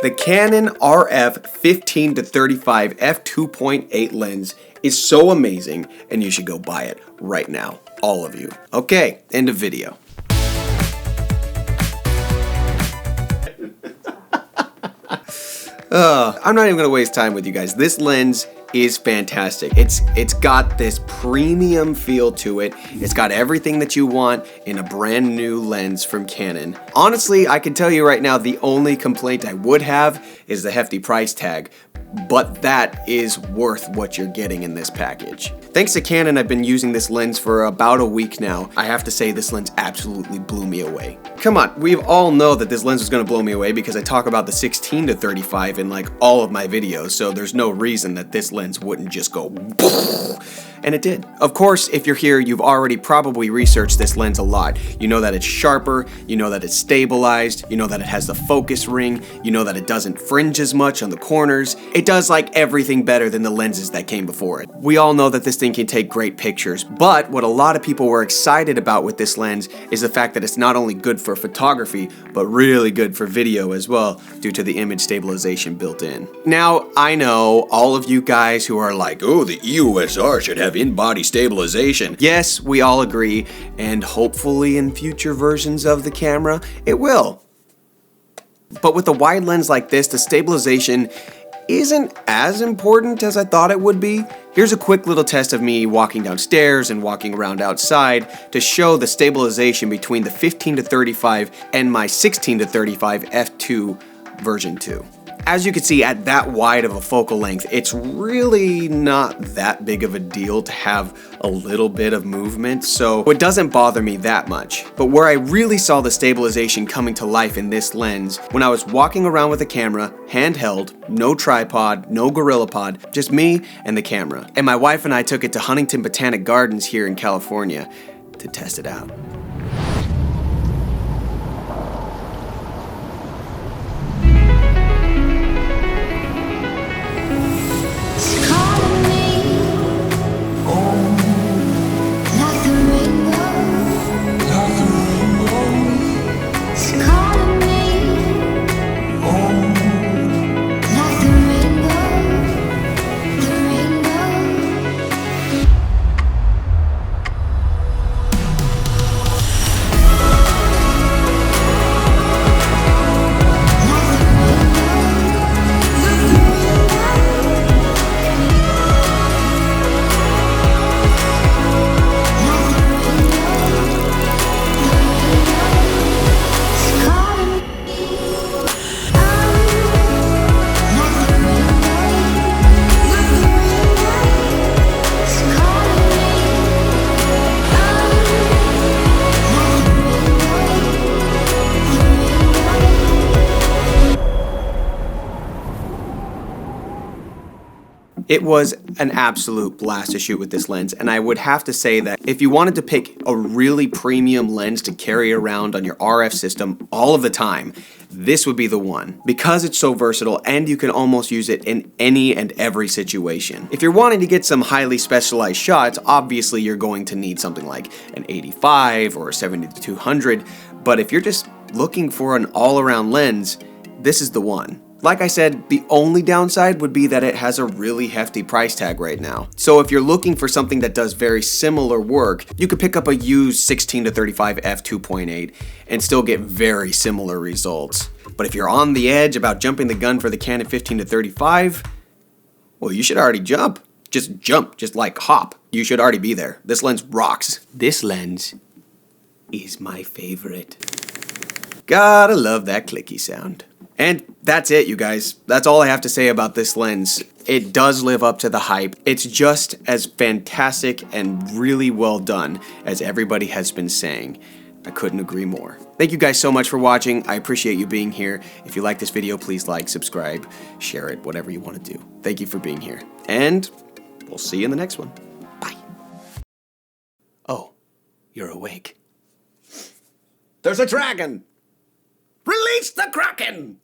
The Canon RF 15-35 f2.8 lens is so amazing, and you should go buy it right now. All of you. Okay, end of video. I'm not even gonna waste time with you guys. This lens is fantastic. It's got this premium feel to it. It's got everything that you want in a brand new lens from Canon. Honestly, I can tell you right now, the only complaint I would have is the hefty price tag, but that is worth what you're getting in this package. Thanks to Canon, I've been using this lens for about a week now. I have to say this lens absolutely blew me away. Come on, we all know that this lens is gonna blow me away because I talk about the 16-35 in like all of my videos, so there's no reason that this lens wouldn't just go and it did. Of course, if you're here, you've already probably researched this lens a lot. You know that it's sharper, you know that it's stabilized, you know that it has the focus ring, you know that it doesn't fringe as much on the corners. It does like everything better than the lenses that came before it. We all know that this thing can take great pictures, but what a lot of people were excited about with this lens is the fact that it's not only good for photography, but really good for video as well, due to the image stabilization built in. Now, I know all of you guys who are like, oh, the EOSR should have in-body stabilization. Yes, we all agree, and hopefully in future versions of the camera, it will. But with a wide lens like this, the stabilization isn't as important as I thought it would be. Here's a quick little test of me walking downstairs and walking around outside to show the stabilization between the 15-35 and my 16-35 f2 version 2. As you can see, at that wide of a focal length, it's really not that big of a deal to have a little bit of movement, so it doesn't bother me that much. But where I really saw the stabilization coming to life in this lens, when I was walking around with the camera, handheld, no tripod, no GorillaPod, just me and the camera. And my wife and I took it to Huntington Botanic Gardens here in California to test it out. It was an absolute blast to shoot with this lens, and I would have to say that if you wanted to pick a really premium lens to carry around on your RF system all of the time, this would be the one, because it's so versatile and you can almost use it in any and every situation. If you're wanting to get some highly specialized shots, obviously you're going to need something like an 85 or a 70-200, but if you're just looking for an all-around lens, this is the one. Like I said, the only downside would be that it has a really hefty price tag right now. So if you're looking for something that does very similar work, you could pick up a used 16-35 f2.8 and still get very similar results. But if you're on the edge about jumping the gun for the Canon 15-35, well, you should already jump. Just jump, just like hop. You should already be there. This lens rocks. This lens is my favorite. Gotta love that clicky sound. And that's it, you guys. That's all I have to say about this lens. It does live up to the hype. It's just as fantastic and really well done as everybody has been saying. I couldn't agree more. Thank you guys so much for watching. I appreciate you being here. If you like this video, please like, subscribe, share it, whatever you want to do. Thank you for being here. And we'll see you in the next one. Bye. Oh, you're awake. There's a dragon! Release the Kraken!